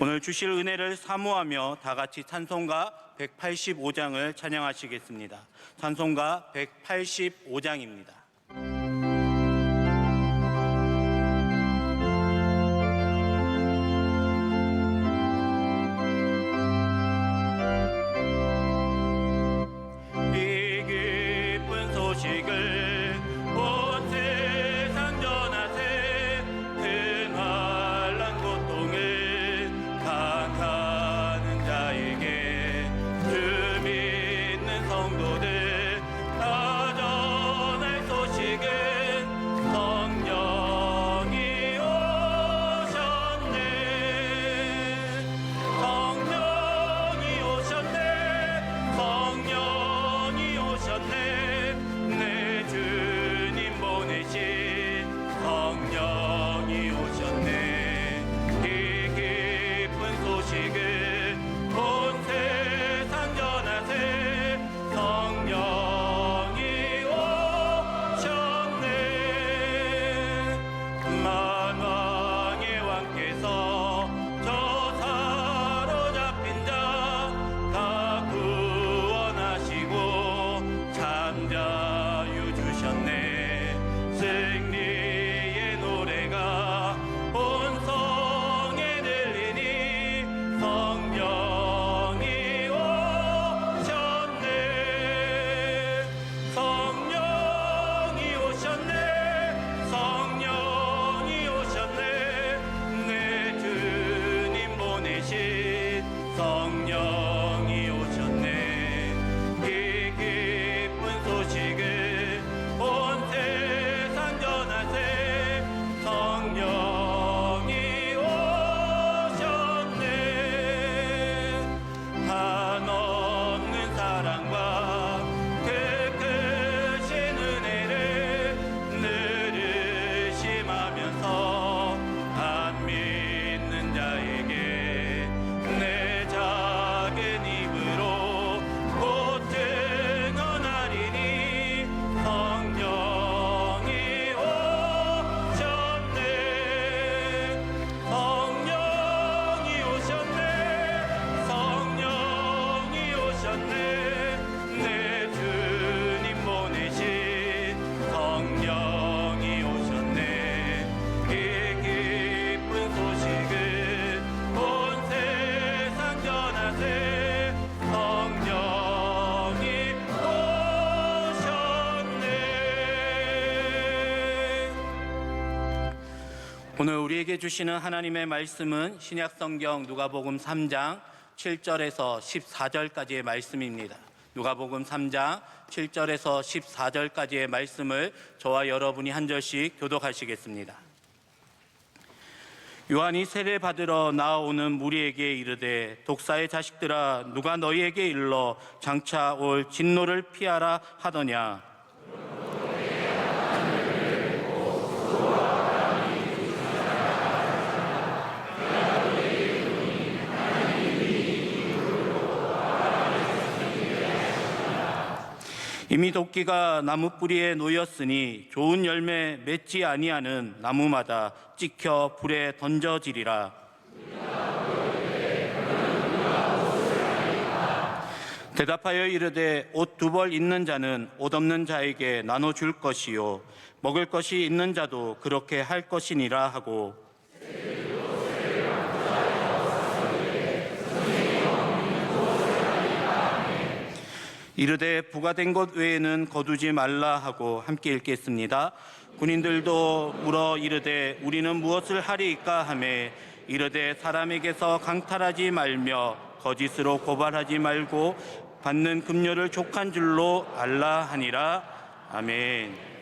오늘 주실 은혜를 사모하며 다 같이 찬송가 185장을 찬양하시겠습니다. 찬송가 185장입니다. 오늘 우리에게 주시는 하나님의 말씀은 신약성경 누가복음 3장 7절에서 14절까지의 말씀입니다. 누가복음 3장 7절에서 14절까지의 말씀을 저와 여러분이 한 절씩 교독하시겠습니다. 요한이 세례받으러 나아오는 무리에게 이르되 독사의 자식들아 누가 너희에게 일러 장차 올 진노를 피하라 하더냐. 이미 도끼가 나무 뿌리에 놓였으니 좋은 열매 맺지 아니하는 나무마다 찍혀 불에 던져지리라. 대답하여 이르되 옷 두 벌 있는 자는 옷 없는 자에게 나눠줄 것이요 먹을 것이 있는 자도 그렇게 할 것이니라 하고 이르되 부과된 것 외에는 거두지 말라 하고 함께 읽겠습니다. 군인들도 물어 이르되 우리는 무엇을 하리이까 하매 이르되 사람에게서 강탈하지 말며 거짓으로 고발하지 말고 받는 급료를 족한 줄로 알라 하니라. 아멘.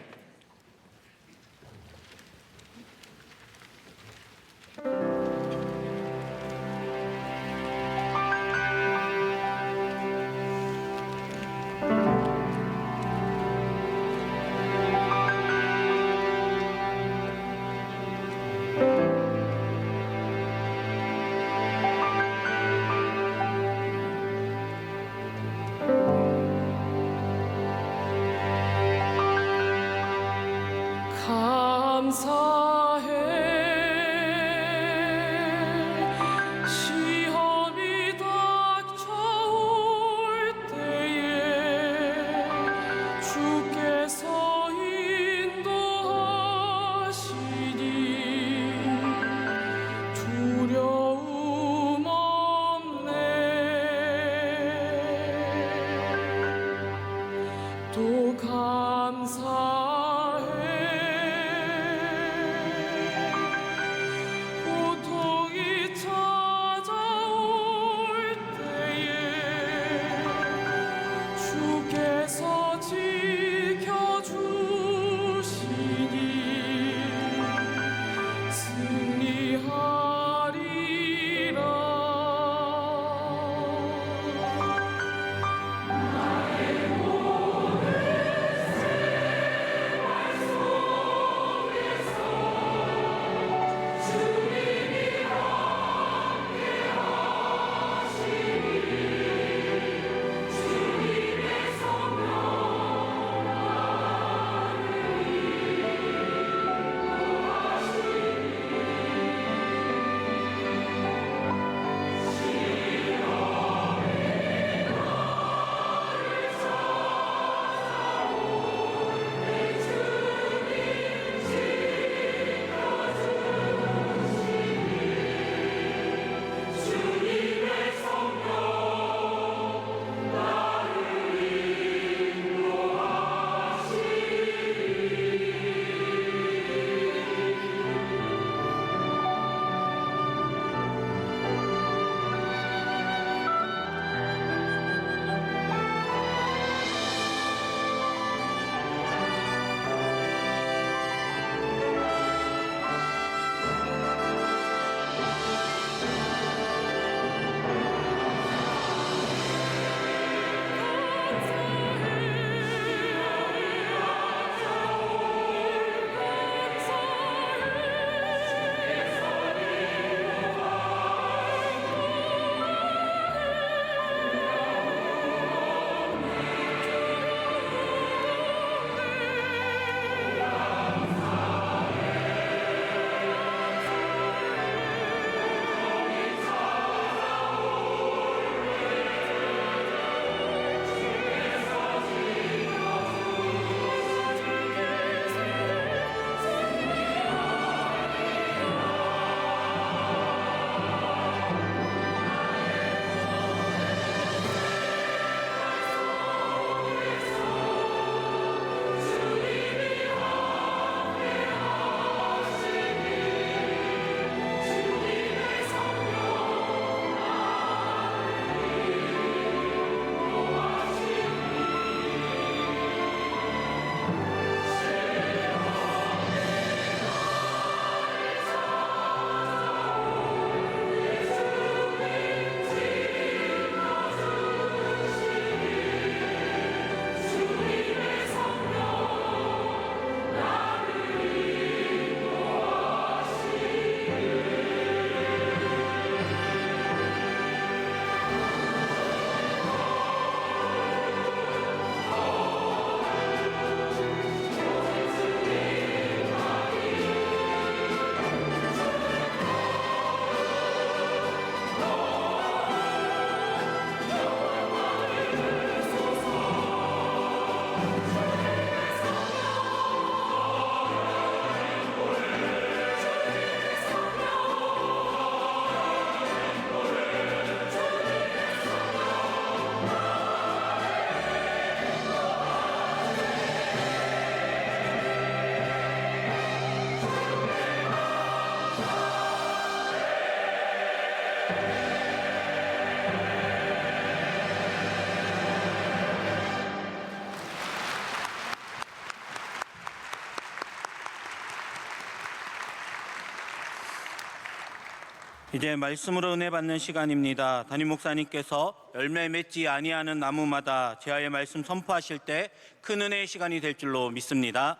이제 말씀으로 은혜 받는 시간입니다. 담임 목사님께서 열매 맺지 아니하는 나무마다 제아의 말씀 선포하실 때 큰 은혜의 시간이 될 줄로 믿습니다.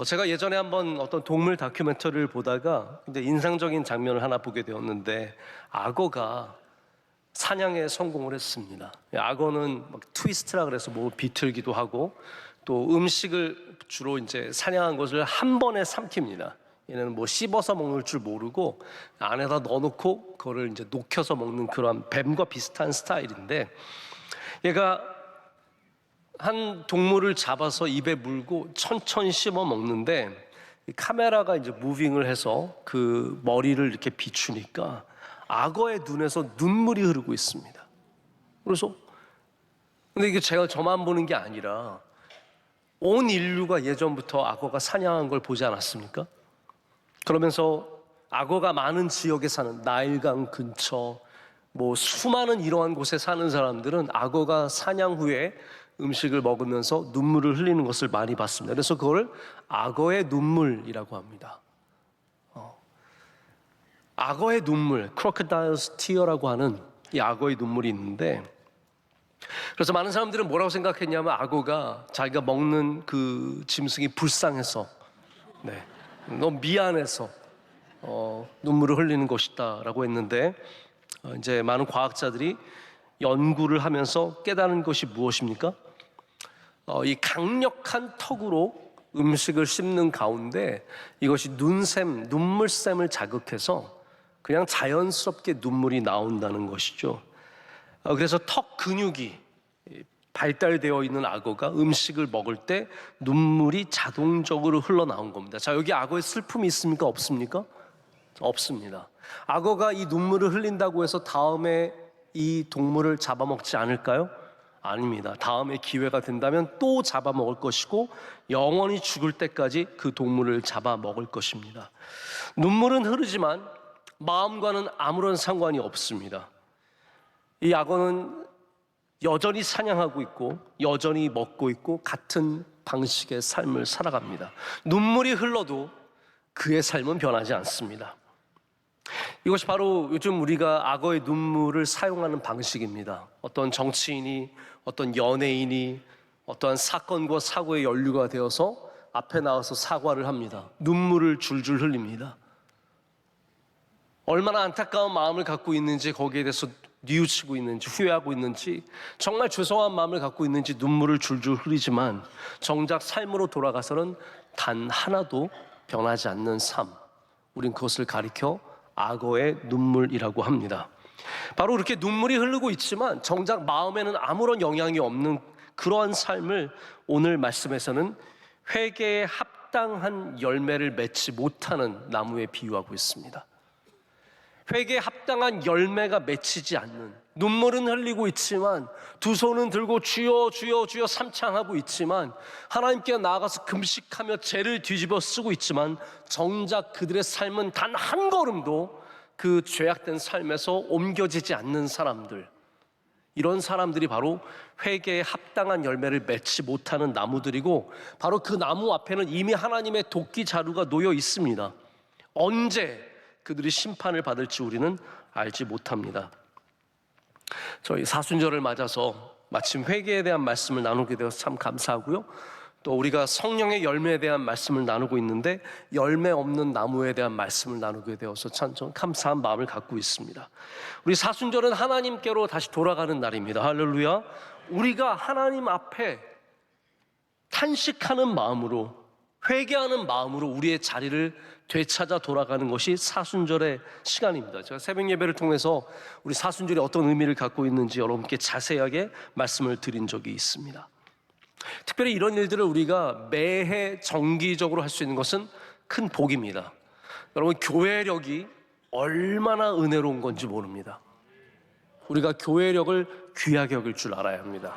제가 예전에 한번 어떤 동물 다큐멘터리를 보다가 근데 인상적인 장면을 하나 보게 되었는데, 악어가 사냥에 성공을 했습니다. 악어는 막 트위스트라 그래서 뭐 비틀기도 하고, 또 음식을 주로 이제 사냥한 것을 한 번에 삼킵니다. 얘는 뭐 씹어서 먹을 줄 모르고 안에다 넣어놓고 그거를 이제 녹여서 먹는 그런 뱀과 비슷한 스타일인데, 얘가 한 동물을 잡아서 입에 물고 천천히 씹어 먹는데, 카메라가 이제 무빙을 해서 그 머리를 이렇게 비추니까 악어의 눈에서 눈물이 흐르고 있습니다. 그래서 근데 이게 제가 저만 보는 게 아니라 온 인류가 예전부터 악어가 사냥한 걸 보지 않았습니까? 그러면서 악어가 많은 지역에 사는 나일강 근처 뭐 수많은 이러한 곳에 사는 사람들은 악어가 사냥 후에 음식을 먹으면서 눈물을 흘리는 것을 많이 봤습니다. 그래서 그걸 악어의 눈물이라고 합니다. 악어의 눈물, crocodile's tear라고 하는 이 악어의 눈물이 있는데, 그래서 많은 사람들은 뭐라고 생각했냐면 악어가 자기가 먹는 그 짐승이 불쌍해서, 너무 미안해서 눈물을 흘리는 것이다라고 했는데, 이제 많은 과학자들이 연구를 하면서 깨달은 것이 무엇입니까? 이 강력한 턱으로 음식을 씹는 가운데 이것이 눈물샘을 자극해서 그냥 자연스럽게 눈물이 나온다는 것이죠. 그래서 턱 근육이 발달되어 있는 악어가 음식을 먹을 때 눈물이 자동적으로 흘러나온 겁니다. 자, 여기 악어의 슬픔이 있습니까? 없습니까? 없습니다. 악어가 이 눈물을 흘린다고 해서 다음에 이 동물을 잡아먹지 않을까요? 아닙니다. 다음에 기회가 된다면 또 잡아먹을 것이고 영원히 죽을 때까지 그 동물을 잡아먹을 것입니다. 눈물은 흐르지만 마음과는 아무런 상관이 없습니다. 이 악어는 여전히 사냥하고 있고 여전히 먹고 있고 같은 방식의 삶을 살아갑니다. 눈물이 흘러도 그의 삶은 변하지 않습니다. 이것이 바로 요즘 우리가 악어의 눈물을 사용하는 방식입니다. 어떤 정치인이, 어떤 연예인이 어떠한 사건과 사고에 연루가 되어서 앞에 나와서 사과를 합니다. 눈물을 줄줄 흘립니다. 얼마나 안타까운 마음을 갖고 있는지, 거기에 대해서 뉘우치고 있는지, 후회하고 있는지, 정말 죄송한 마음을 갖고 있는지 눈물을 줄줄 흘리지만 정작 삶으로 돌아가서는 단 하나도 변하지 않는 삶, 우린 그것을 가리켜 악어의 눈물이라고 합니다. 바로 이렇게 눈물이 흐르고 있지만 정작 마음에는 아무런 영향이 없는 그러한 삶을 오늘 말씀에서는 회개에 합당한 열매를 맺지 못하는 나무에 비유하고 있습니다. 회개에 합당한 열매가 맺히지 않는, 눈물은 흘리고 있지만 두 손은 들고 주여 주여 주여 삼창하고 있지만 하나님께 나아가서 금식하며 죄를 뒤집어 쓰고 있지만 정작 그들의 삶은 단 한 걸음도 그 죄악된 삶에서 옮겨지지 않는 사람들, 이런 사람들이 바로 회개에 합당한 열매를 맺지 못하는 나무들이고, 바로 그 나무 앞에는 이미 하나님의 도끼 자루가 놓여 있습니다. 언제 그들이 심판을 받을지 우리는 알지 못합니다. 저희 사순절을 맞아서 마침 회개에 대한 말씀을 나누게 되어서 참 감사하고요. 또 우리가 성령의 열매에 대한 말씀을 나누고 있는데 열매 없는 나무에 대한 말씀을 나누게 되어서 참 감사한 마음을 갖고 있습니다. 우리 사순절은 하나님께로 다시 돌아가는 날입니다. 할렐루야. 우리가 하나님 앞에 탄식하는 마음으로, 회개하는 마음으로 우리의 자리를 되찾아 돌아가는 것이 사순절의 시간입니다. 제가 새벽 예배를 통해서 우리 사순절이 어떤 의미를 갖고 있는지 여러분께 자세하게 말씀을 드린 적이 있습니다. 특별히 이런 일들을 우리가 매해 정기적으로 할 수 있는 것은 큰 복입니다. 여러분, 교회력이 얼마나 은혜로운 건지 모릅니다. 우리가 교회력을 귀하게 여길 줄 알아야 합니다.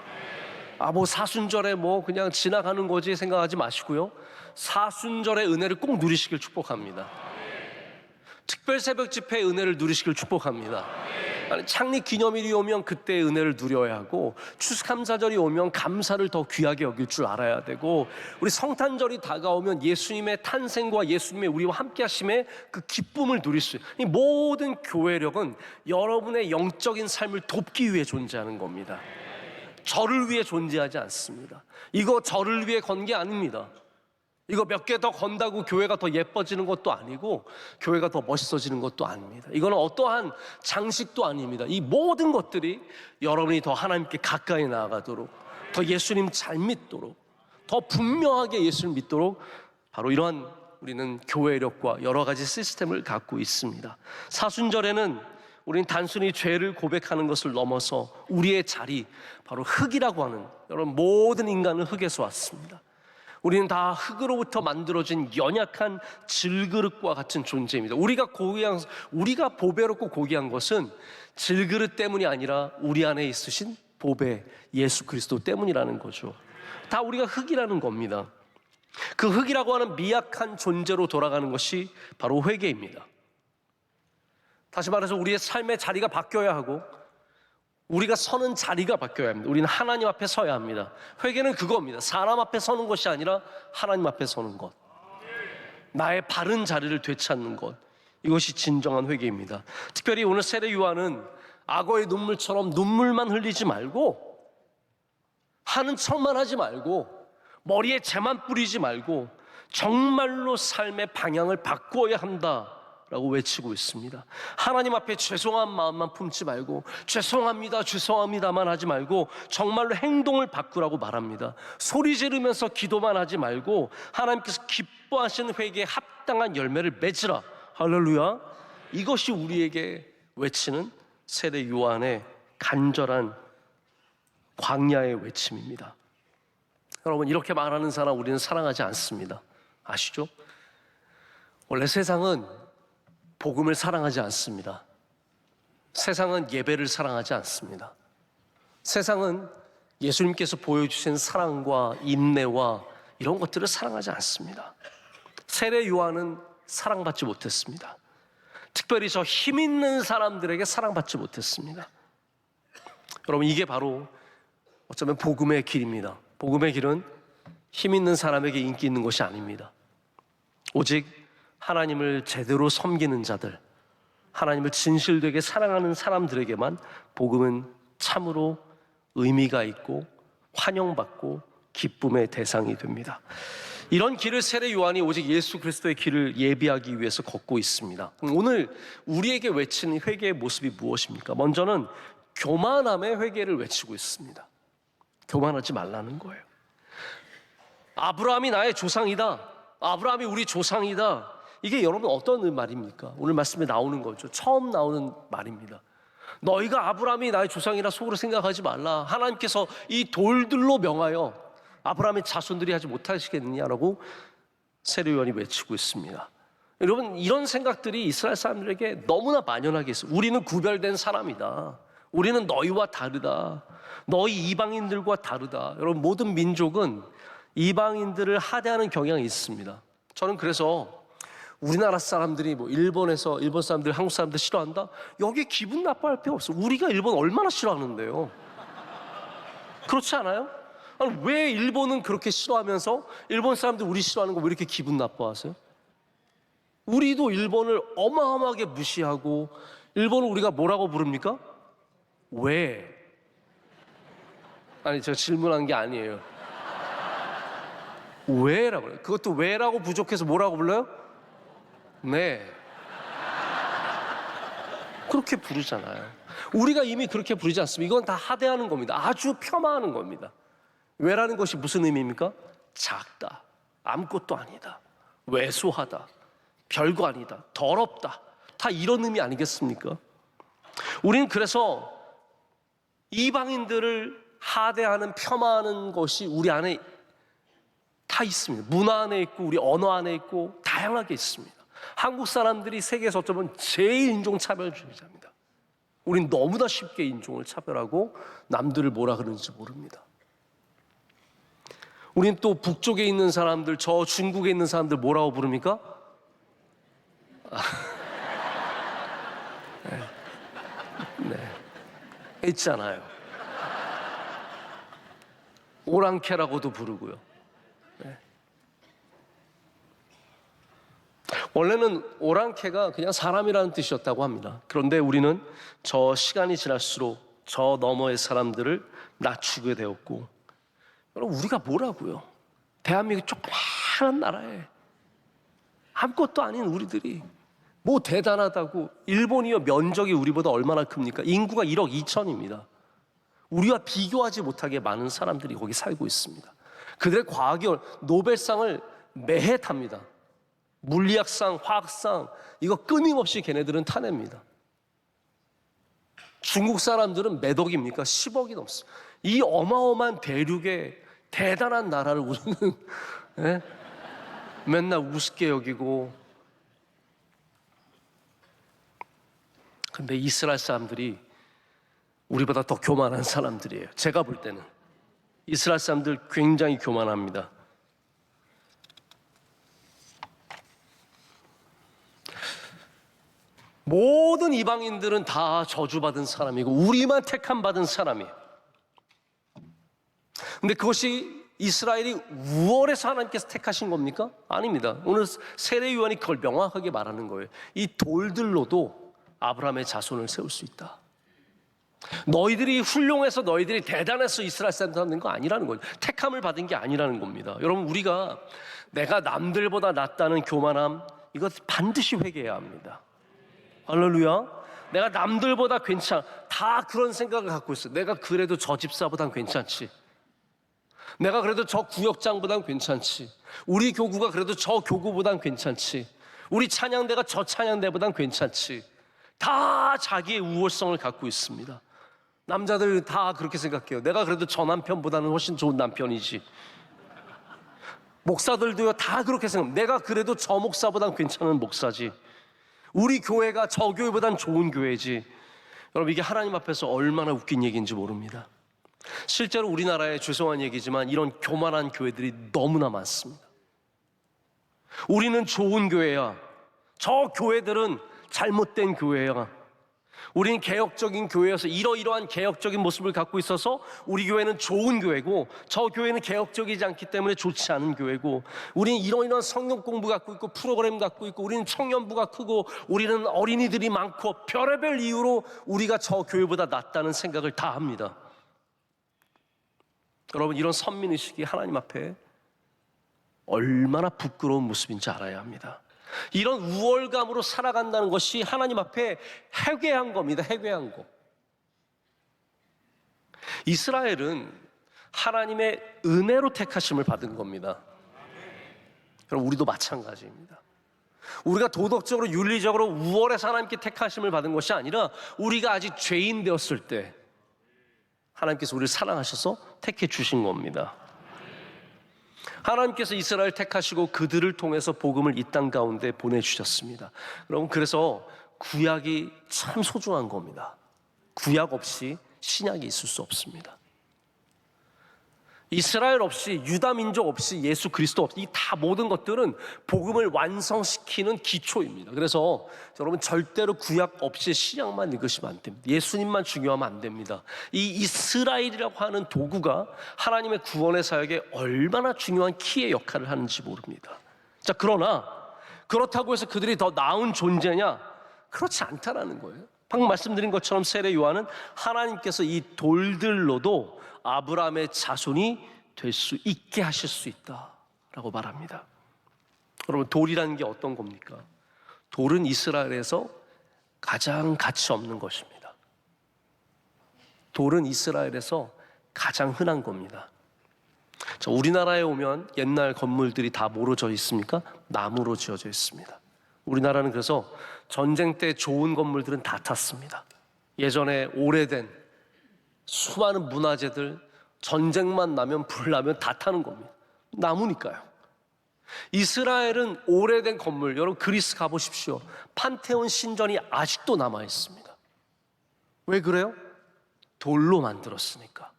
뭐 사순절에 뭐 그냥 지나가는 거지 생각하지 마시고요, 사순절의 은혜를 꼭 누리시길 축복합니다. 특별 새벽 집회의 은혜를 누리시길 축복합니다. 아니, 창립 기념일이 오면 그때 은혜를 누려야 하고, 추수감사절이 오면 감사를 더 귀하게 여길 줄 알아야 되고, 우리 성탄절이 다가오면 예수님의 탄생과 예수님의 우리와 함께 하심의 그 기쁨을 누릴 수 있어요. 이 모든 교회력은 여러분의 영적인 삶을 돕기 위해 존재하는 겁니다. 저를 위해 존재하지 않습니다. 이거 저를 위해 건 게 아닙니다. 이거 몇 개 더 건다고 교회가 더 예뻐지는 것도 아니고 교회가 더 멋있어지는 것도 아닙니다. 이거는 어떠한 장식도 아닙니다. 이 모든 것들이 여러분이 더 하나님께 가까이 나아가도록, 더 예수님 잘 믿도록, 더 분명하게 예수를 믿도록, 바로 이러한 우리는 교회력과 여러 가지 시스템을 갖고 있습니다. 사순절에는 우리는 단순히 죄를 고백하는 것을 넘어서 우리의 자리, 바로 흑이라고 하는, 여러분 모든 인간은 흑에서 왔습니다. 우리는 다 흙으로부터 만들어진 연약한 질그릇과 같은 존재입니다. 우리가 보배롭고 고귀한 것은 질그릇 때문이 아니라 우리 안에 있으신 보배 예수 그리스도 때문이라는 거죠. 다 우리가 흙이라는 겁니다. 그 흙이라고 하는 미약한 존재로 돌아가는 것이 바로 회개입니다. 다시 말해서 우리의 삶의 자리가 바뀌어야 하고 우리가 서는 자리가 바뀌어야 합니다. 우리는 하나님 앞에 서야 합니다. 회개는 그겁니다. 사람 앞에 서는 것이 아니라 하나님 앞에 서는 것, 나의 바른 자리를 되찾는 것, 이것이 진정한 회개입니다. 특별히 오늘 세례 요한은 악어의 눈물처럼 눈물만 흘리지 말고, 하는 척만 하지 말고, 머리에 재만 뿌리지 말고 정말로 삶의 방향을 바꾸어야 한다 라고 외치고 있습니다. 하나님 앞에 죄송한 마음만 품지 말고, 죄송합니다 죄송합니다만 하지 말고 정말로 행동을 바꾸라고 말합니다. 소리 지르면서 기도만 하지 말고 하나님께서 기뻐하시는 회개에 합당한 열매를 맺으라. 할렐루야. 이것이 우리에게 외치는 세례 요한의 간절한 광야의 외침입니다. 여러분, 이렇게 말하는 사람 우리는 사랑하지 않습니다. 아시죠? 원래 세상은 복음을 사랑하지 않습니다. 세상은 예배를 사랑하지 않습니다. 세상은 예수님께서 보여주신 사랑과 인내와 이런 것들을 사랑하지 않습니다. 세례 요한은 사랑받지 못했습니다. 특별히 저 힘 있는 사람들에게 사랑받지 못했습니다. 여러분, 이게 바로 어쩌면 복음의 길입니다. 복음의 길은 힘 있는 사람에게 인기 있는 것이 아닙니다. 오직 하나님을 제대로 섬기는 자들, 하나님을 진실되게 사랑하는 사람들에게만 복음은 참으로 의미가 있고 환영받고 기쁨의 대상이 됩니다. 이런 길을 세례 요한이 오직 예수 그리스도의 길을 예비하기 위해서 걷고 있습니다. 오늘 우리에게 외치는 회개의 모습이 무엇입니까? 먼저는 교만함의 회개를 외치고 있습니다. 교만하지 말라는 거예요. 아브라함이 나의 조상이다, 아브라함이 우리 조상이다, 이게 여러분 어떤 말입니까? 오늘 말씀에 나오는 거죠. 처음 나오는 말입니다. 너희가 아브라함이 나의 조상이라 속으로 생각하지 말라. 하나님께서 이 돌들로 명하여 아브라함의 자손들이 하지 못하시겠느냐라고 세례 요한이 외치고 있습니다. 여러분, 이런 생각들이 이스라엘 사람들에게 너무나 만연하게 있어요. 우리는 구별된 사람이다, 우리는 너희와 다르다, 너희 이방인들과 다르다. 여러분, 모든 민족은 이방인들을 하대하는 경향이 있습니다. 저는 그래서 우리나라 사람들이 일본 사람들, 한국 사람들 싫어한다? 여기 기분 나빠할 필요 없어. 우리가 일본 얼마나 싫어하는데요. 그렇지 않아요? 아니, 왜 일본은 그렇게 싫어하면서 일본 사람들 우리 싫어하는 거 왜 이렇게 기분 나빠하세요? 우리도 일본을 어마어마하게 무시하고, 일본을 우리가 뭐라고 부릅니까? 왜? 아니, 제가 질문한 게 아니에요. 왜라고 그래요. 그것도 왜라고 부족해서 뭐라고 불러요? 네, 그렇게 부르잖아요. 우리가 이미 그렇게 부르지 않습니까? 이건 다 하대하는 겁니다. 아주 폄하하는 겁니다. 왜라는 것이 무슨 의미입니까? 작다, 아무것도 아니다, 왜소하다, 별거 아니다, 더럽다, 다 이런 의미 아니겠습니까? 우리는 그래서 이방인들을 하대하는, 폄하하는 것이 우리 안에 다 있습니다. 문화 안에 있고 우리 언어 안에 있고 다양하게 있습니다. 한국 사람들이 세계에서 어쩌면 제일 인종차별주의자입니다. 우린 너무나 쉽게 인종을 차별하고 남들을 뭐라 그러는지 모릅니다. 우린 또 북쪽에 있는 사람들, 저 중국에 있는 사람들 뭐라고 부릅니까? 네. 있잖아요. 오랑캐라고도 부르고요. 네. 원래는 오랑캐가 그냥 사람이라는 뜻이었다고 합니다. 그런데 우리는 저 시간이 지날수록 저 너머의 사람들을 낮추게 되었고, 여러분 우리가 뭐라고요? 대한민국 조그마한 나라에 아무것도 아닌 우리들이 뭐 대단하다고. 일본이요, 면적이 우리보다 얼마나 큽니까? 인구가 1억 2천입니다. 우리와 비교하지 못하게 많은 사람들이 거기 살고 있습니다. 그들의 과학이 노벨상을 매해 탑니다. 물리학상, 화학상, 이거 끊임없이 걔네들은 타냅니다. 중국 사람들은 몇 억입니까? 10억이 넘습니다. 이 어마어마한 대륙의 대단한 나라를 우리는 예? 맨날 우습게 여기고. 근데 이스라엘 사람들이 우리보다 더 교만한 사람들이에요. 제가 볼 때는 이스라엘 사람들 굉장히 교만합니다. 모든 이방인들은 다 저주받은 사람이고 우리만 택함받은 사람이에요. 근데 그것이 이스라엘이 우월해서 하나님께서 택하신 겁니까? 아닙니다. 오늘 세례요한이 그걸 명확하게 말하는 거예요. 이 돌들로도 아브라함의 자손을 세울 수 있다. 너희들이 훌륭해서 너희들이 대단해서 이스라엘 사람 된 거 아니라는 거예요. 택함을 받은 게 아니라는 겁니다. 여러분 우리가 내가 남들보다 낫다는 교만함, 이거 반드시 회개해야 합니다. 할렐루야. 내가 남들보다 다 그런 생각을 갖고 있어. 내가 그래도 저 집사보단 괜찮지. 내가 그래도 저 구역장보단 괜찮지. 우리 교구가 그래도 저 교구보단 괜찮지. 우리 찬양대가 저 찬양대보단 괜찮지. 다 자기의 우월성을 갖고 있습니다. 남자들 다 그렇게 생각해요. 내가 그래도 저 남편보다는 훨씬 좋은 남편이지. 목사들도요, 다 그렇게 생각해요. 내가 그래도 저 목사보단 괜찮은 목사지. 우리 교회가 저 교회보단 좋은 교회지. 여러분 이게 하나님 앞에서 얼마나 웃긴 얘기인지 모릅니다. 실제로 우리나라에 죄송한 얘기지만 이런 교만한 교회들이 너무나 많습니다. 우리는 좋은 교회야. 저 교회들은 잘못된 교회야. 우리는 개혁적인 교회여서 이러이러한 개혁적인 모습을 갖고 있어서 우리 교회는 좋은 교회고, 저 교회는 개혁적이지 않기 때문에 좋지 않은 교회고, 우리는 이러이러한 성경 공부 갖고 있고 프로그램 갖고 있고, 우리는 청년부가 크고 우리는 어린이들이 많고, 별의별 이유로 우리가 저 교회보다 낫다는 생각을 다 합니다. 여러분 이런 선민의식이 하나님 앞에 얼마나 부끄러운 모습인지 알아야 합니다. 이런 우월감으로 살아간다는 것이 하나님 앞에 회개한 겁니다. 회개한 거. 이스라엘은 하나님의 은혜로 택하심을 받은 겁니다. 그럼 우리도 마찬가지입니다. 우리가 도덕적으로 윤리적으로 우월해서 하나님께 택하심을 받은 것이 아니라 우리가 아직 죄인 되었을 때 하나님께서 우리를 사랑하셔서 택해 주신 겁니다. 하나님께서 이스라엘 택하시고 그들을 통해서 복음을 이 땅 가운데 보내주셨습니다. 여러분 그래서 구약이 참 소중한 겁니다. 구약 없이 신약이 있을 수 없습니다. 이스라엘 없이, 유다 민족 없이, 예수 그리스도 없이, 이 다 모든 것들은 복음을 완성시키는 기초입니다. 그래서 여러분 절대로 구약 없이 신약만 읽으시면 안 됩니다. 예수님만 중요하면 안 됩니다. 이 이스라엘이라고 하는 도구가 하나님의 구원의 사역에 얼마나 중요한 키의 역할을 하는지 모릅니다. 자, 그러나 그렇다고 해서 그들이 더 나은 존재냐? 그렇지 않다라는 거예요. 방금 말씀드린 것처럼 세례 요한은 하나님께서 이 돌들로도 아브라함의 자손이 될 수 있게 하실 수 있다라고 말합니다. 여러분 돌이라는 게 어떤 겁니까? 돌은 이스라엘에서 가장 가치 없는 것입니다. 돌은 이스라엘에서 가장 흔한 겁니다. 자, 우리나라에 오면 옛날 건물들이 다 뭐로 지어 있습니까? 나무로 지어져 있습니다. 우리나라는 그래서 전쟁 때 좋은 건물들은 다 탔습니다. 예전에 오래된 수많은 문화재들, 전쟁만 나면 불 나면 다 타는 겁니다. 나무니까요. 이스라엘은 오래된 건물, 여러분 그리스 가보십시오. 판테온 신전이 아직도 남아 있습니다. 왜 그래요? 돌로 만들었으니까.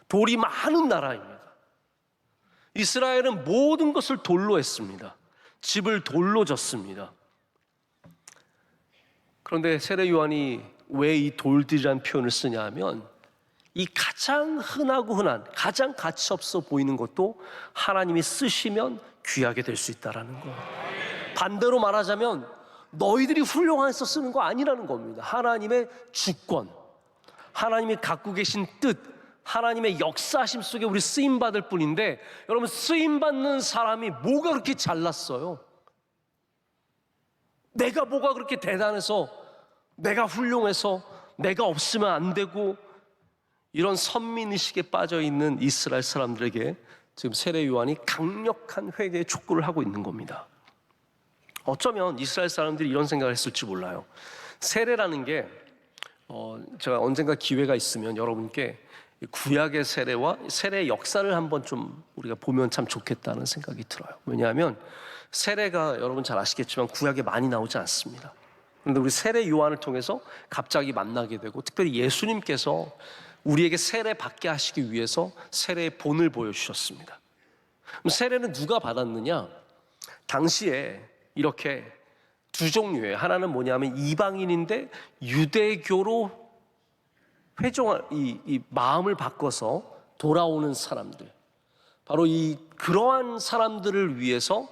돌이 많은 나라입니다. 이스라엘은 모든 것을 돌로 했습니다. 집을 돌로 졌습니다. 그런데 세례 요한이 왜 이 돌들이라는 표현을 쓰냐 하면 이 가장 흔하고 흔한, 가장 가치 없어 보이는 것도 하나님이 쓰시면 귀하게 될 수 있다라는 거예요. 반대로 말하자면 너희들이 훌륭해서 쓰는 거 아니라는 겁니다. 하나님의 주권, 하나님이 갖고 계신 뜻, 하나님의 역사심 속에 우리 쓰임받을 뿐인데, 여러분, 쓰임받는 사람이 뭐가 그렇게 잘났어요? 내가 뭐가 그렇게 대단해서, 내가 훌륭해서, 내가 없으면 안 되고, 이런 선민의식에 빠져있는 이스라엘 사람들에게 지금 세례 요한이 강력한 회개의 촉구를 하고 있는 겁니다. 어쩌면 이스라엘 사람들이 이런 생각을 했을지 몰라요. 세례라는 게 제가 언젠가 기회가 있으면 여러분께 구약의 세례와 세례의 역사를 한번 좀 우리가 보면 참 좋겠다는 생각이 들어요. 왜냐하면 세례가 여러분 잘 아시겠지만 구약에 많이 나오지 않습니다. 그런데 우리 세례 요한을 통해서 갑자기 만나게 되고, 특별히 예수님께서 우리에게 세례 받게 하시기 위해서 세례의 본을 보여주셨습니다. 그럼 세례는 누가 받았느냐? 당시에 이렇게 두 종류예요. 하나는 뭐냐면 이방인인데 유대교로 회종할 이 마음을 바꿔서 돌아오는 사람들, 바로 그러한 사람들을 위해서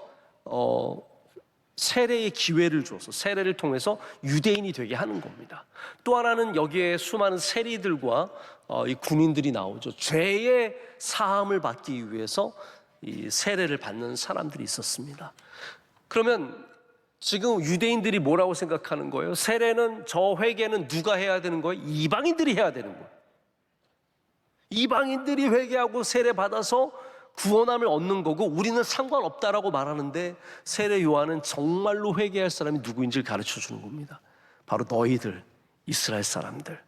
세례의 기회를 줘서 세례를 통해서 유대인이 되게 하는 겁니다. 또 하나는 여기에 수많은 세리들과 이 군인들이 나오죠. 죄의 사함을 받기 위해서 이 세례를 받는 사람들이 있었습니다. 그러면 지금 유대인들이 뭐라고 생각하는 거예요? 세례는, 저 회개는 누가 해야 되는 거예요? 이방인들이 해야 되는 거예요. 이방인들이 회개하고 세례 받아서 구원함을 얻는 거고 우리는 상관없다라고 말하는데, 세례 요한은 정말로 회개할 사람이 누구인지를 가르쳐 주는 겁니다. 바로 너희들, 이스라엘 사람들.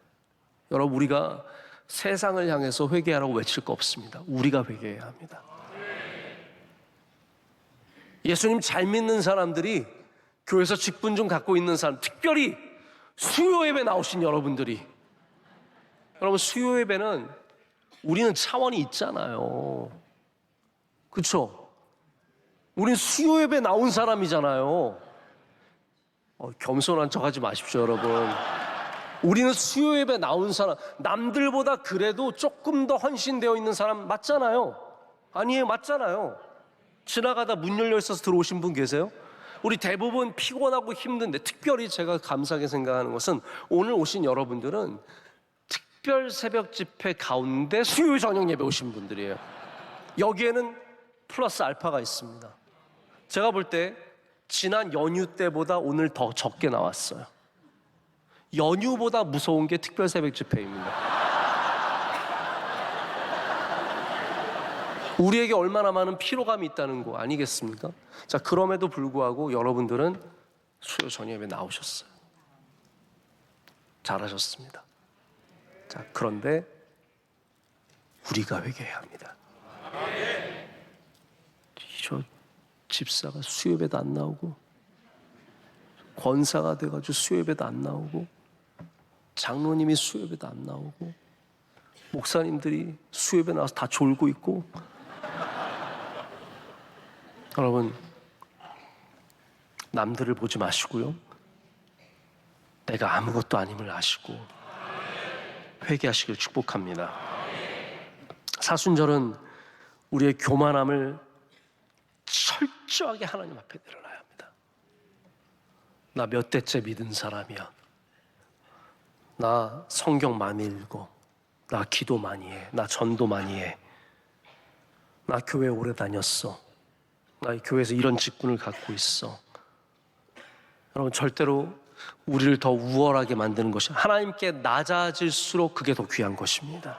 여러분, 우리가 세상을 향해서 회개하라고 외칠 거 없습니다. 우리가 회개해야 합니다. 예수님 잘 믿는 사람들이, 교회에서 직분 좀 갖고 있는 사람, 특별히 수요 예배 나오신 여러분들이, 여러분, 수요 예배는 우리는 차원이 있잖아요. 그렇죠? 우린 수요 예배 나온 사람이잖아요. 겸손한 척 하지 마십시오, 여러분. 우리는 수요 예배 나온 사람, 남들보다 그래도 조금 더 헌신되어 있는 사람 맞잖아요. 아니에요, 맞잖아요. 지나가다 문 열려 있어서 들어오신 분 계세요? 우리 대부분 피곤하고 힘든데, 특별히 제가 감사하게 생각하는 것은 오늘 오신 여러분들은 특별 새벽 집회 가운데 수요일 저녁 예배 오신 분들이에요. 여기에는 플러스 알파가 있습니다. 제가 볼 때 지난 연휴 때보다 오늘 더 적게 나왔어요. 연휴보다 무서운 게 특별 새벽 집회입니다. 우리에게 얼마나 많은 피로감이 있다는 거 아니겠습니까? 자, 그럼에도 불구하고 여러분들은 수요 저녁 예배 나오셨어요. 잘하셨습니다. 자, 그런데 우리가 회개해야 합니다. 저 집사가 수요 예배도 안 나오고, 권사가 돼가지고 수요 예배도 안 나오고, 장로님이 수요 예배도 안 나오고, 목사님들이 수요 예배 나와서 다 졸고 있고. 여러분, 남들을 보지 마시고요, 내가 아무것도 아님을 아시고 회개하시길 축복합니다. 사순절은 우리의 교만함을 철저하게 하나님 앞에 내려놔야 합니다. 나 몇 대째 믿은 사람이야. 나 성경 많이 읽어. 나 기도 많이 해. 나 전도 많이 해. 나 교회 오래 다녔어. 나 이 교회에서 이런 직분을 갖고 있어. 여러분, 절대로 우리를 더 우월하게 만드는 것이, 하나님께 낮아질수록 그게 더 귀한 것입니다.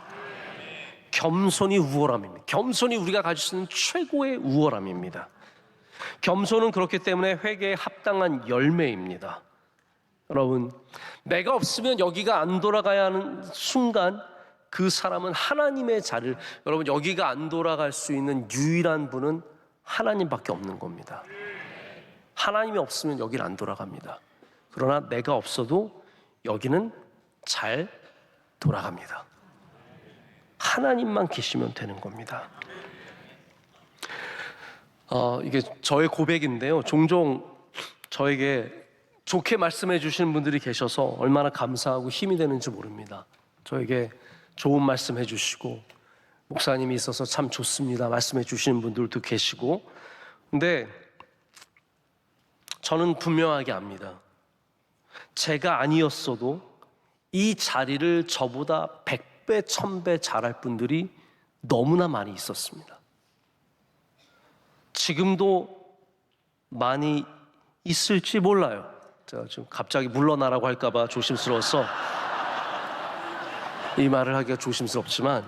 겸손이 우월함입니다. 겸손이 우리가 가질 수 있는 최고의 우월함입니다. 겸손은 그렇기 때문에 회개에 합당한 열매입니다. 여러분, 내가 없으면 여기가 안 돌아가야 하는 순간, 그 사람은 하나님의 자리를, 여러분, 여기가 안 돌아갈 수 있는 유일한 분은 하나님밖에 없는 겁니다. 하나님이 없으면 여기는 안 돌아갑니다. 그러나 내가 없어도 여기는 잘 돌아갑니다. 하나님만 계시면 되는 겁니다. 이게 저의 고백인데요, 종종 저에게 좋게 말씀해 주시는 분들이 계셔서 얼마나 감사하고 힘이 되는지 모릅니다. 저에게 좋은 말씀 해주시고 목사님이 있어서 참 좋습니다 말씀해 주시는 분들도 계시고, 근데 저는 분명하게 압니다. 제가 아니었어도 이 자리를 저보다 100배, 1000배 잘할 분들이 너무나 많이 있었습니다. 지금도 많이 있을지 몰라요. 제가 지금 갑자기 물러나라고 할까봐 조심스러워서 이 말을 하기가 조심스럽지만,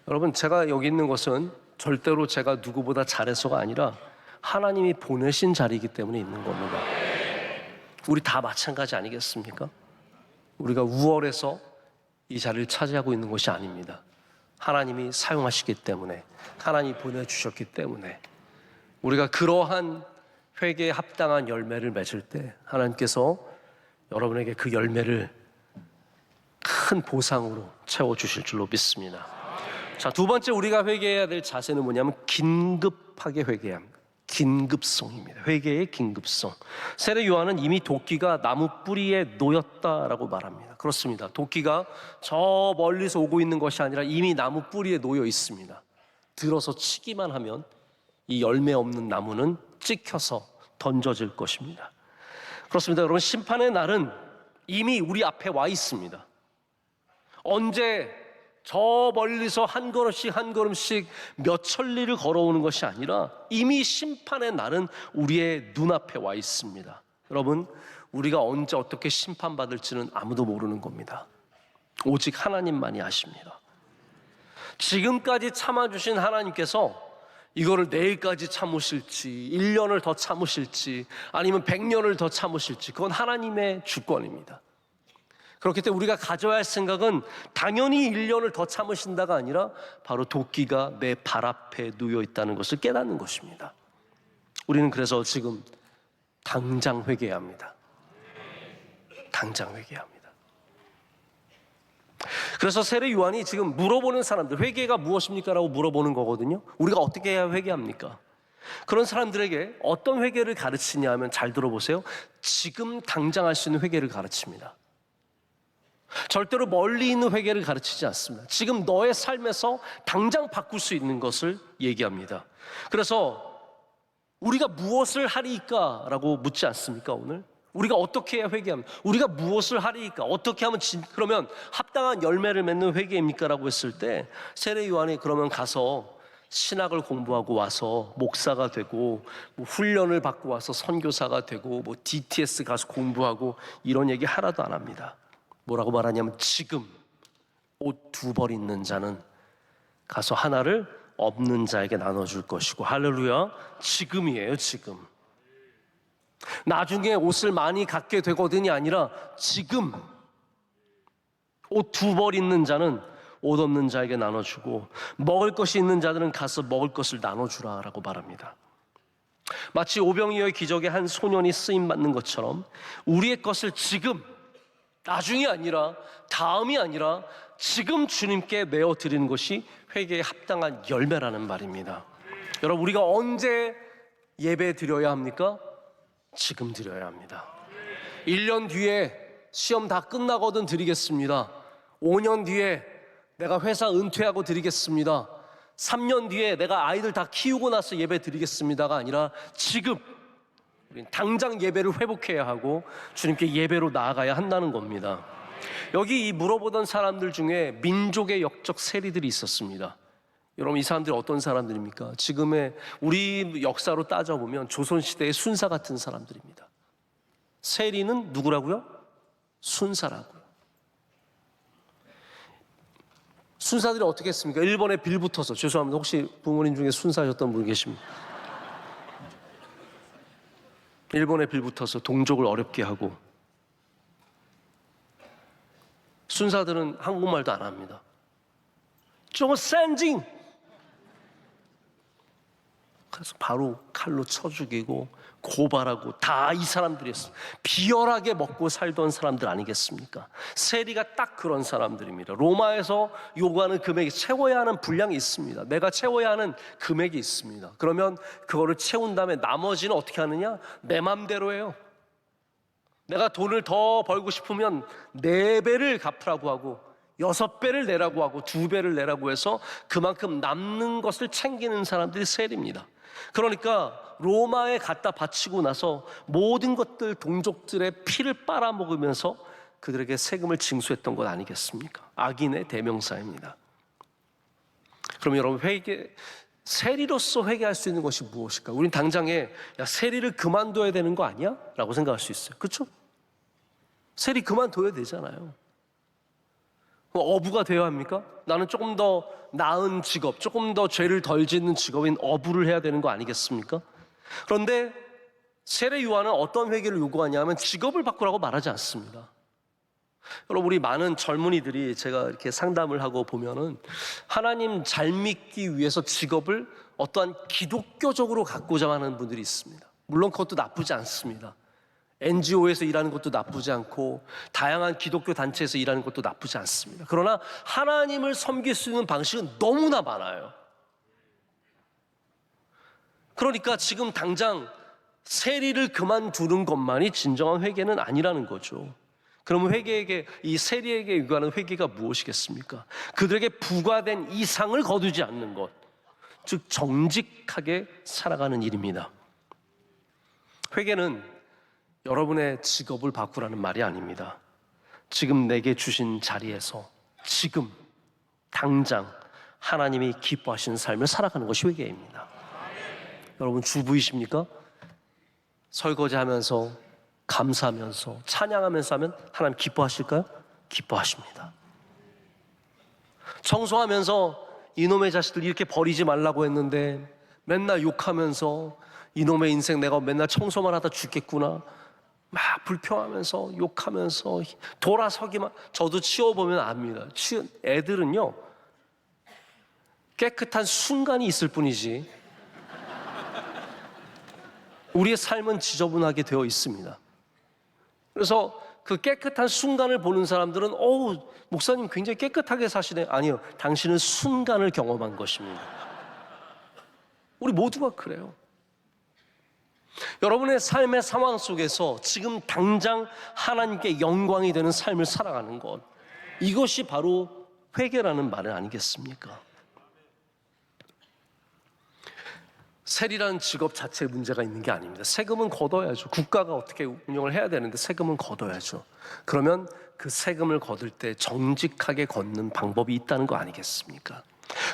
여러분, 제가 여기 있는 것은 절대로 제가 누구보다 잘해서가 아니라 하나님이 보내신 자리이기 때문에 있는 겁니다. 우리 다 마찬가지 아니겠습니까? 우리가 우월해서 이 자리를 차지하고 있는 것이 아닙니다. 하나님이 사용하시기 때문에, 하나님이 보내주셨기 때문에, 우리가 그러한 회개에 합당한 열매를 맺을 때 하나님께서 여러분에게 그 열매를 큰 보상으로 채워주실 줄로 믿습니다. 자, 두 번째 우리가 회개해야 될 자세는 뭐냐면 긴급하게 회개해야 합니다. 긴급성입니다. 회개의 긴급성. 세례 요한은 이미 도끼가 나무 뿌리에 놓였다라고 말합니다. 그렇습니다. 도끼가 저 멀리서 오고 있는 것이 아니라 이미 나무 뿌리에 놓여 있습니다. 들어서 치기만 하면 이 열매 없는 나무는 찍혀서 던져질 것입니다. 그렇습니다. 여러분, 심판의 날은 이미 우리 앞에 와 있습니다. 언제 저 멀리서 한 걸음씩 한 걸음씩 몇 천리를 걸어오는 것이 아니라 이미 심판의 날은 우리의 눈앞에 와 있습니다. 여러분, 우리가 언제 어떻게 심판받을지는 아무도 모르는 겁니다. 오직 하나님만이 아십니다. 지금까지 참아주신 하나님께서 이거를 내일까지 참으실지, 1년을 더 참으실지, 아니면 100년을 더 참으실지, 그건 하나님의 주권입니다. 그렇기 때문에 우리가 가져야 할 생각은 당연히 1년을 더 참으신다가 아니라 바로 도끼가 내 발 앞에 놓여 있다는 것을 깨닫는 것입니다. 우리는 그래서 지금 당장 회개해야 합니다. 당장 회개해야 합니다. 그래서 세례 요한이 지금 물어보는 사람들, 회개가 무엇입니까? 라고 물어보는 거거든요. 우리가 어떻게 해야 회개합니까? 그런 사람들에게 어떤 회개를 가르치냐 하면, 잘 들어보세요. 지금 당장 할 수 있는 회개를 가르칩니다. 절대로 멀리 있는 회개를 가르치지 않습니다. 지금 너의 삶에서 당장 바꿀 수 있는 것을 얘기합니다. 그래서 우리가 무엇을 하리이까? 라고 묻지 않습니까? 오늘 우리가 어떻게 해야 회개합니까? 우리가 무엇을 하리이까? 어떻게 하면 그러면 합당한 열매를 맺는 회개입니까? 라고 했을 때 세례 요한이 그러면 가서 신학을 공부하고 와서 목사가 되고, 뭐 훈련을 받고 와서 선교사가 되고, 뭐 DTS 가서 공부하고, 이런 얘기 하나도 안 합니다. 뭐라고 말하냐면, 지금 옷 2벌 있는 자는 가서 하나를 없는 자에게 나눠줄 것이고, 할렐루야, 지금이에요. 지금. 나중에 옷을 많이 갖게 되거든이 아니라 지금 옷 2벌 있는 자는 옷 없는 자에게 나눠주고, 먹을 것이 있는 자들은 가서 먹을 것을 나눠주라라고 말합니다. 마치 오병이어의 기적에 한 소년이 쓰임받는 것처럼 우리의 것을 지금, 나중이 아니라, 다음이 아니라 지금 주님께 내어드리는 것이 회개에 합당한 열매라는 말입니다. 여러분, 우리가 언제 예배 드려야 합니까? 지금 드려야 합니다. 1년 뒤에 시험 다 끝나거든 드리겠습니다. 5년 뒤에 내가 회사 은퇴하고 드리겠습니다. 3년 뒤에 내가 아이들 다 키우고 나서 예배 드리겠습니다가 아니라 지금, 우리는 당장 예배를 회복해야 하고 주님께 예배로 나아가야 한다는 겁니다. 여기 이 물어보던 사람들 중에 민족의 역적 세리들이 있었습니다. 여러분, 이 사람들이 어떤 사람들입니까? 지금의 우리 역사로 따져보면 조선시대의 순사 같은 사람들입니다. 세리는 누구라고요? 순사라고요. 순사들이 어떻게 했습니까? 일본에 빌붙어서, 죄송합니다, 혹시 부모님 중에 순사셨던 분 계십니까? 일본에 빌붙어서 동족을 어렵게 하고, 순사들은 한국말도 안 합니다. 조산징! 그래서 바로 칼로 쳐 죽이고 고발하고, 다 이 사람들이었어요. 비열하게 먹고 살던 사람들 아니겠습니까? 세리가 딱 그런 사람들입니다. 로마에서 요구하는 금액이, 채워야 하는 분량이 있습니다. 내가 채워야 하는 금액이 있습니다. 그러면 그거를 채운 다음에 나머지는 어떻게 하느냐? 내 맘대로 해요. 내가 돈을 더 벌고 싶으면 4배를 갚으라고 하고 6배를 내라고 하고 2배를 내라고 해서 그만큼 남는 것을 챙기는 사람들이 세리입니다. 그러니까 로마에 갖다 바치고 나서 모든 것들 동족들의 피를 빨아먹으면서 그들에게 세금을 징수했던 것 아니겠습니까? 악인의 대명사입니다. 그럼 여러분, 세리로서 회개할 수 있는 것이 무엇일까? 우린 당장에 야, 세리를 그만둬야 되는 거 아니야? 라고 생각할 수 있어요. 그렇죠? 세리 그만둬야 되잖아요. 어부가 되어야 합니까? 나는 조금 더 나은 직업, 조금 더 죄를 덜 짓는 직업인 어부를 해야 되는 거 아니겠습니까? 그런데 세례 요한은 어떤 회개를 요구하냐면 직업을 바꾸라고 말하지 않습니다. 여러분, 우리 많은 젊은이들이 제가 이렇게 상담을 하고 보면은 하나님 잘 믿기 위해서 직업을 어떠한 기독교적으로 갖고자 하는 분들이 있습니다. 물론 그것도 나쁘지 않습니다. NGO에서 일하는 것도 나쁘지 않고 다양한 기독교 단체에서 일하는 것도 나쁘지 않습니다. 그러나 하나님을 섬길 수 있는 방식은 너무나 많아요. 그러니까 지금 당장 세리를 그만두는 것만이 진정한 회개는 아니라는 거죠. 그러면 회개에게, 이 세리에게 요구하는 회개가 무엇이겠습니까? 그들에게 부과된 이상을 거두지 않는 것, 즉 정직하게 살아가는 일입니다. 회개는 여러분의 직업을 바꾸라는 말이 아닙니다. 지금 내게 주신 자리에서 지금 당장 하나님이 기뻐하시는 삶을 살아가는 것이 회개입니다. 여러분, 주부이십니까? 설거지하면서, 감사하면서, 찬양하면서 하면 하나님 기뻐하실까요? 기뻐하십니다. 청소하면서 이놈의 자식들 이렇게 버리지 말라고 했는데 맨날 욕하면서 이놈의 인생 내가 맨날 청소만 하다 죽겠구나 막 불평하면서 욕하면서 돌아서기만, 저도 치워보면 압니다. 애들은요 깨끗한 순간이 있을 뿐이지 우리의 삶은 지저분하게 되어 있습니다. 그래서 그 깨끗한 순간을 보는 사람들은 어우, 목사님 굉장히 깨끗하게 사시네. 아니요, 당신은 순간을 경험한 것입니다. 우리 모두가 그래요. 여러분의 삶의 상황 속에서 지금 당장 하나님께 영광이 되는 삶을 살아가는 것, 이것이 바로 회개라는 말은 아니겠습니까? 세리라는 직업 자체에 문제가 있는 게 아닙니다. 세금은 걷어야죠. 국가가 어떻게 운영을 해야 되는데 세금은 걷어야죠. 그러면 그 세금을 걷을 때 정직하게 걷는 방법이 있다는 거 아니겠습니까?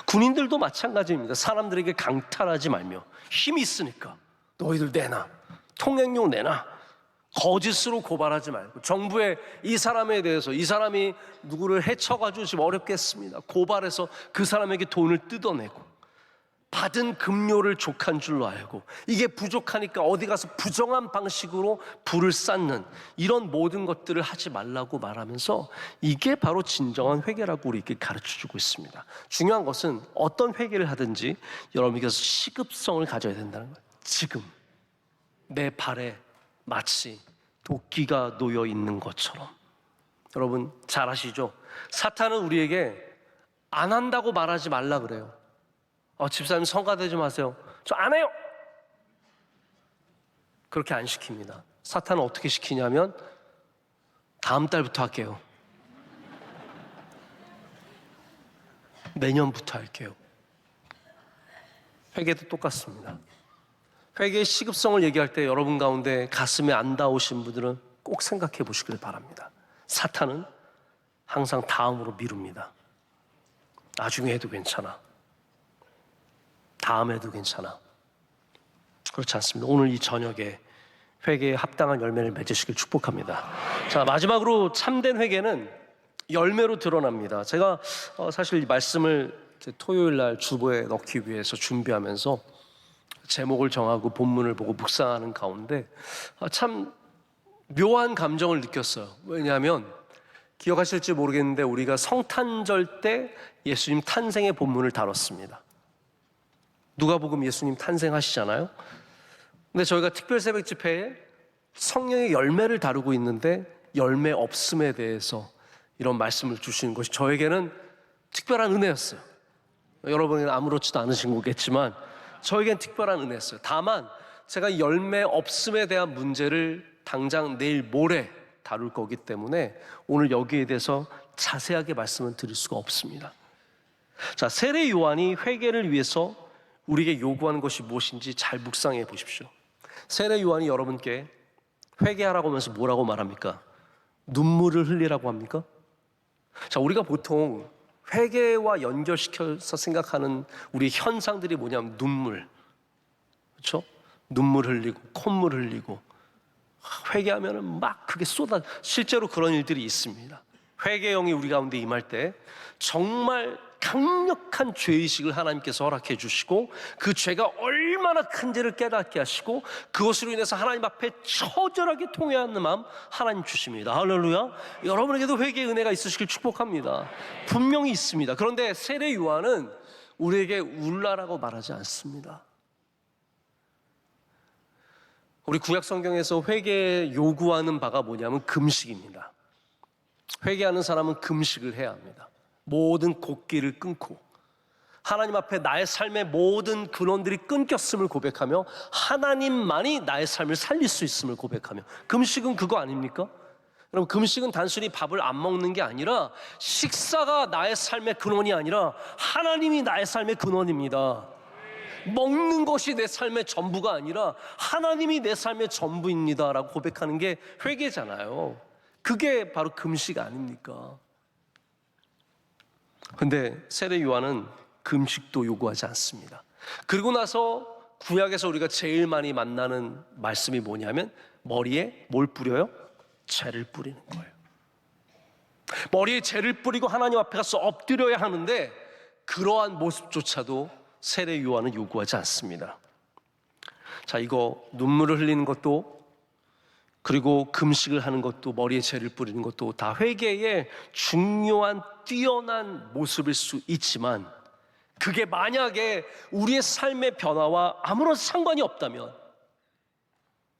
군인들도 마찬가지입니다. 사람들에게 강탈하지 말며, 힘이 있으니까 너희들 내놔, 통행료 내놔, 거짓으로 고발하지 말고, 정부에 이 사람에 대해서, 이 사람이 누구를 해쳐가지고 지금 어렵게 했습니다, 고발해서 그 사람에게 돈을 뜯어내고 받은 급료를 족한 줄로 알고 이게 부족하니까 어디 가서 부정한 방식으로 부를 쌓는 이런 모든 것들을 하지 말라고 말하면서 이게 바로 진정한 회개라고 우리에게 가르쳐주고 있습니다. 중요한 것은 어떤 회개를 하든지 여러분께서 시급성을 가져야 된다는 거예요. 지금 내 발에 마치 도끼가 놓여 있는 것처럼. 여러분 잘 아시죠? 사탄은 우리에게 안 한다고 말하지 말라 그래요. 집사님 성가대 좀 하세요. 저 안 해요. 그렇게 안 시킵니다. 사탄은 어떻게 시키냐면 다음 달부터 할게요. 내년부터 할게요. 회개도 똑같습니다. 회개의 시급성을 얘기할 때 여러분 가운데 가슴에 안 닿으신 분들은 꼭 생각해 보시길 바랍니다. 사탄은 항상 다음으로 미룹니다. 나중에 해도 괜찮아, 다음에도 괜찮아. 그렇지 않습니다. 오늘 이 저녁에 회개에 합당한 열매를 맺으시길 축복합니다. 자, 마지막으로 참된 회개는 열매로 드러납니다. 제가 사실 이 말씀을 토요일 날 주보에 넣기 위해서 준비하면서 제목을 정하고 본문을 보고 묵상하는 가운데 참 묘한 감정을 느꼈어요. 왜냐하면 기억하실지 모르겠는데 우리가 성탄절 때 예수님 탄생의 본문을 다뤘습니다. 누가복음 예수님 탄생하시잖아요. 근데 저희가 특별 새벽 집회에 성령의 열매를 다루고 있는데 열매 없음에 대해서 이런 말씀을 주시는 것이 저에게는 특별한 은혜였어요. 여러분은 아무렇지도 않으신 거겠지만 저에겐 특별한 은혜였어요. 다만 제가 열매 없음에 대한 문제를 당장 내일 모레 다룰 거기 때문에 오늘 여기에 대해서 자세하게 말씀을 드릴 수가 없습니다. 자, 세례 요한이 회개를 위해서 우리에게 요구하는 것이 무엇인지 잘 묵상해 보십시오. 세례 요한이 여러분께 회개하라고 하면서 뭐라고 말합니까? 눈물을 흘리라고 합니까? 자, 우리가 보통 회개와 연결시켜서 생각하는 우리 현상들이 뭐냐면 눈물, 그렇죠? 눈물 흘리고 콧물 흘리고 회개하면은 막 그게 실제로 그런 일들이 있습니다. 회개형이 우리 가운데 임할 때 정말 강력한 죄의식을 하나님께서 허락해 주시고 그 죄가 얼마나 큰지를 깨닫게 하시고 그것으로 인해서 하나님 앞에 처절하게 통회하는 마음 하나님 주십니다. 할렐루야. 여러분에게도 회개의 은혜가 있으시길 축복합니다. 분명히 있습니다. 그런데 세례 요한은 우리에게 울라라고 말하지 않습니다. 우리 구약 성경에서 회개 요구하는 바가 뭐냐면 금식입니다. 회개하는 사람은 금식을 해야 합니다. 모든 곡기를 끊고 하나님 앞에 나의 삶의 모든 근원들이 끊겼음을 고백하며 하나님만이 나의 삶을 살릴 수 있음을 고백하며, 금식은 그거 아닙니까? 여러분, 금식은 단순히 밥을 안 먹는 게 아니라 식사가 나의 삶의 근원이 아니라 하나님이 나의 삶의 근원입니다. 먹는 것이 내 삶의 전부가 아니라 하나님이 내 삶의 전부입니다 라고 고백하는 게 회개잖아요. 그게 바로 금식 아닙니까? 근데 세례 요한은 금식도 요구하지 않습니다. 그리고 나서 구약에서 우리가 제일 많이 만나는 말씀이 뭐냐면 머리에 뭘 뿌려요? 죄를 뿌리는 거예요. 머리에 죄를 뿌리고 하나님 앞에 가서 엎드려야 하는데 그러한 모습조차도 세례 요한은 요구하지 않습니다. 자, 이거 눈물을 흘리는 것도 그리고 금식을 하는 것도 머리에 죄를 뿌리는 것도 다 회개의 중요한 뛰어난 모습일 수 있지만 그게 만약에 우리의 삶의 변화와 아무런 상관이 없다면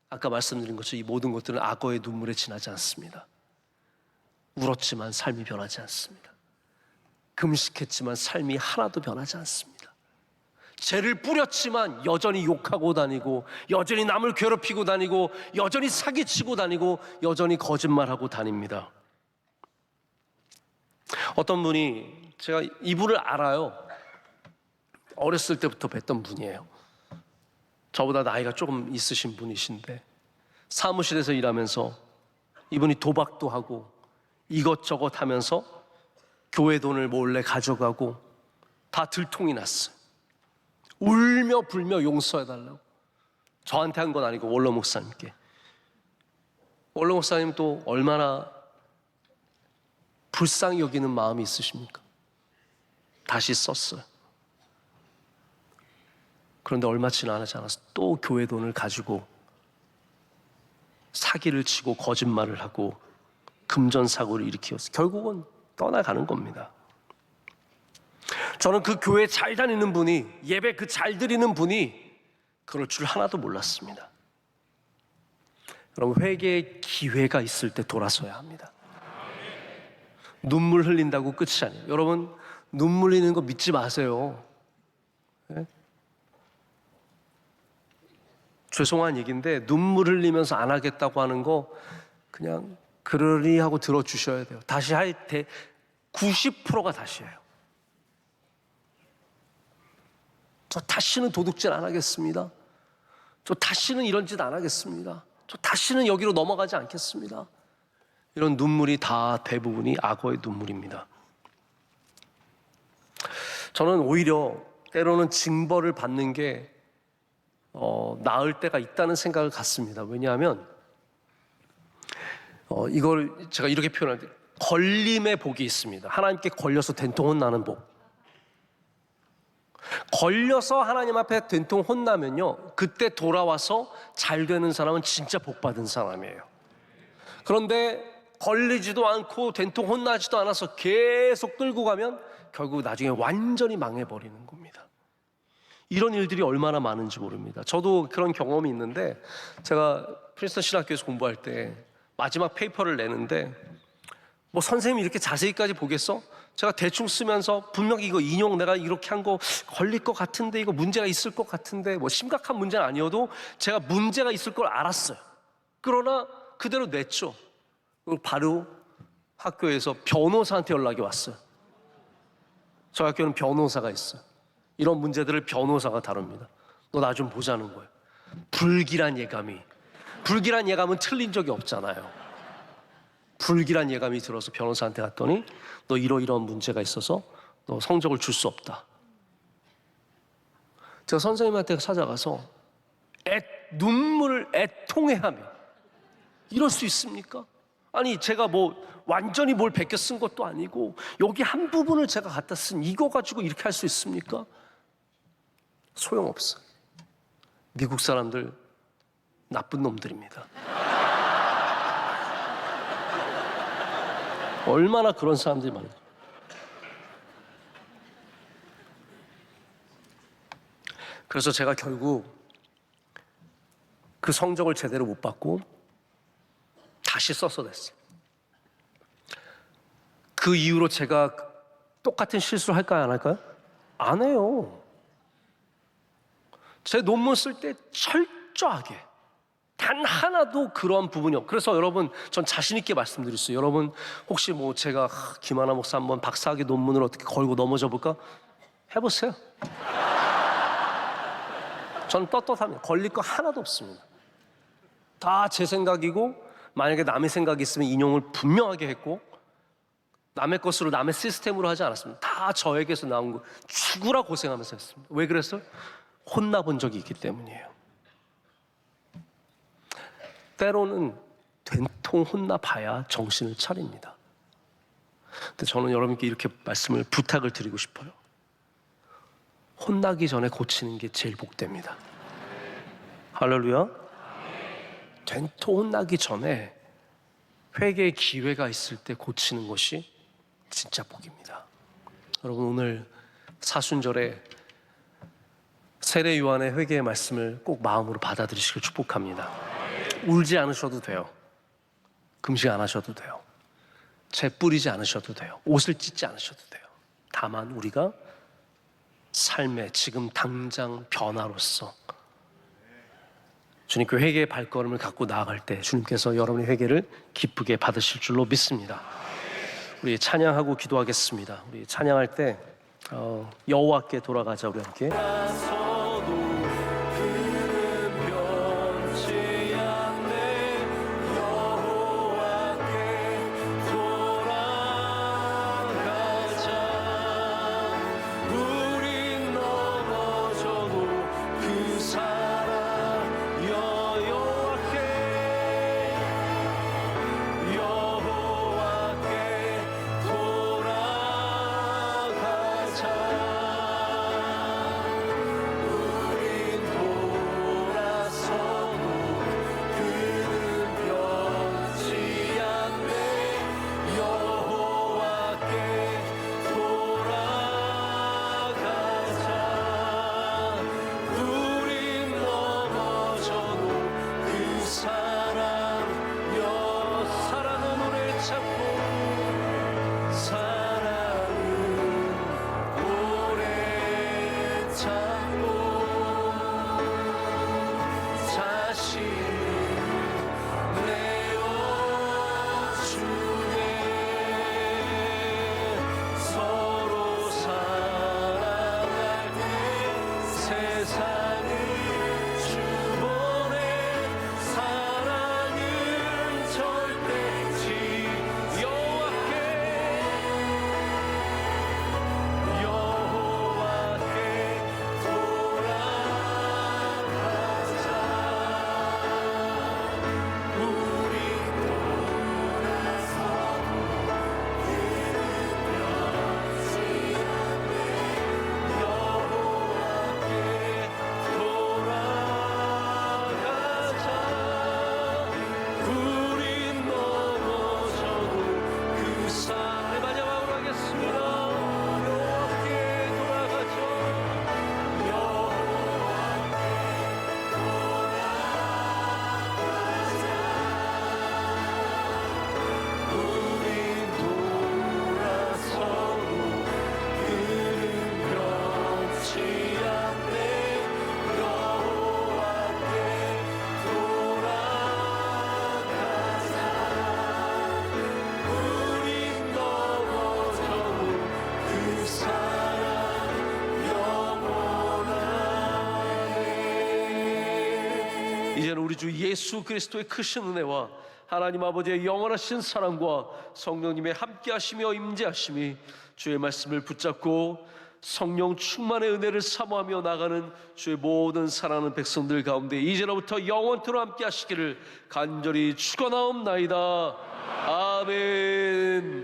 아까 말씀드린 것처럼 이 모든 것들은 악어의 눈물에 지나지 않습니다. 울었지만 삶이 변하지 않습니다. 금식했지만 삶이 하나도 변하지 않습니다. 죄를 뿌렸지만 여전히 욕하고 다니고 여전히 남을 괴롭히고 다니고 여전히 사기치고 다니고 여전히 거짓말하고 다닙니다. 어떤 분이, 제가 이분을 알아요. 어렸을 때부터 뵀던 분이에요. 저보다 나이가 조금 있으신 분이신데 사무실에서 일하면서 이분이 도박도 하고 이것저것 하면서 교회 돈을 몰래 가져가고 다 들통이 났어요. 울며 불며 용서해달라고. 저한테 한 건 아니고 원로 목사님께. 원로 목사님 또 얼마나 불쌍히 여기는 마음이 있으십니까? 다시 썼어요. 그런데 얼마 지나지 않아서 또 교회 돈을 가지고 사기를 치고 거짓말을 하고 금전사고를 일으켰어요. 결국은 떠나가는 겁니다. 저는 그 교회 잘 다니는 분이, 예배 그 잘 드리는 분이 그럴 줄 하나도 몰랐습니다. 여러분, 회개의 기회가 있을 때 돌아서야 합니다. 눈물 흘린다고 끝이 아니에요. 여러분, 눈물 흘리는 거 믿지 마세요. 네? 죄송한 얘기인데 눈물 흘리면서 안 하겠다고 하는 거 그냥 그러리 하고 들어주셔야 돼요. 다시 할 때 90%가 다시예요. 저 다시는 도둑질 안 하겠습니다. 저 다시는 이런 짓 안 하겠습니다. 저 다시는 여기로 넘어가지 않겠습니다. 이런 눈물이 다 대부분이 악어의 눈물입니다. 저는 오히려 때로는 징벌을 받는 게 나을 때가 있다는 생각을 갖습니다. 왜냐하면 이걸 제가 이렇게 표현할 때 걸림의 복이 있습니다. 하나님께 걸려서 된통 혼나는 복. 걸려서 하나님 앞에 된통 혼나면요, 그때 돌아와서 잘 되는 사람은 진짜 복 받은 사람이에요. 그런데 걸리지도 않고 된통 혼나지도 않아서 계속 끌고 가면 결국 나중에 완전히 망해버리는 겁니다. 이런 일들이 얼마나 많은지 모릅니다. 저도 그런 경험이 있는데, 제가 프린스턴 신학교에서 공부할 때 마지막 페이퍼를 내는데 뭐 선생님이 이렇게 자세히까지 보겠어? 제가 대충 쓰면서 분명히 이거 인용 내가 이렇게 한 거 걸릴 것 같은데, 이거 문제가 있을 것 같은데, 뭐 심각한 문제는 아니어도 제가 문제가 있을 걸 알았어요. 그러나 그대로 냈죠. 바로 학교에서 변호사한테 연락이 왔어요. 저희 학교는 변호사가 있어요. 이런 문제들을 변호사가 다룹니다. 너 나 좀 보자는 거예요. 불길한 예감은 틀린 적이 없잖아요. 불길한 예감이 들어서 변호사한테 갔더니 너 이러이러한 문제가 있어서 너 성적을 줄 수 없다. 제가 선생님한테 찾아가서 눈물을 애통해하며 이럴 수 있습니까? 아니 제가 뭐 완전히 뭘 베껴 쓴 것도 아니고 여기 한 부분을 제가 갖다 쓴 이거 가지고 이렇게 할 수 있습니까? 소용없어. 미국 사람들 나쁜 놈들입니다. 얼마나 그런 사람들이 많아요. 그래서 제가 결국 그 성적을 제대로 못 받고 다시 써서 냈어요. 그 이후로 제가 똑같은 실수를 할까요, 안 할까요? 안 해요. 제 논문 쓸 때 철저하게 단 하나도 그런 부분이 없고, 그래서 여러분 전 자신 있게 말씀드렸어요. 여러분 혹시 뭐 제가 김하나 목사 한번 박사학위 논문을 어떻게 걸고 넘어져 볼까? 해보세요. 전 떳떳합니다. 걸릴 거 하나도 없습니다. 다 제 생각이고, 만약에 남의 생각이 있으면 인용을 분명하게 했고, 남의 것으로 남의 시스템으로 하지 않았습니다. 다 저에게서 나온 거 죽으라 고생하면서 했습니다. 왜 그랬어요? 혼나본 적이 있기 때문이에요. 때로는 된통 혼나봐야 정신을 차립니다. 근데 저는 여러분께 이렇게 부탁을 드리고 싶어요. 혼나기 전에 고치는 게 제일 복됩니다. 할렐루야. 된통 혼나기 전에 회개의 기회가 있을 때 고치는 것이 진짜 복입니다. 여러분 오늘 사순절에 세례 요한의 회개의 말씀을 꼭 마음으로 받아들이시길 축복합니다. 울지 않으셔도 돼요. 금식 안 하셔도 돼요. 재 뿌리지 않으셔도 돼요. 옷을 찢지 않으셔도 돼요. 다만 우리가 삶의 지금 당장 변화로서 주님께 회개의 발걸음을 갖고 나아갈 때 주님께서 여러분의 회개를 기쁘게 받으실 줄로 믿습니다. 우리 찬양하고 기도하겠습니다. 우리 찬양할 때 여호와께 돌아가자. 우리 함께. 이제는 우리 주 예수 그리스도의 크신 은혜와 하나님 아버지의 영원하신 사랑과 성령님의 함께하시며 임재하심이 주의 말씀을 붙잡고 성령 충만의 은혜를 사모하며 나가는 주의 모든 사랑하는 백성들 가운데 이제로부터 영원토록 함께하시기를 간절히 축원하옵나이다. 아멘.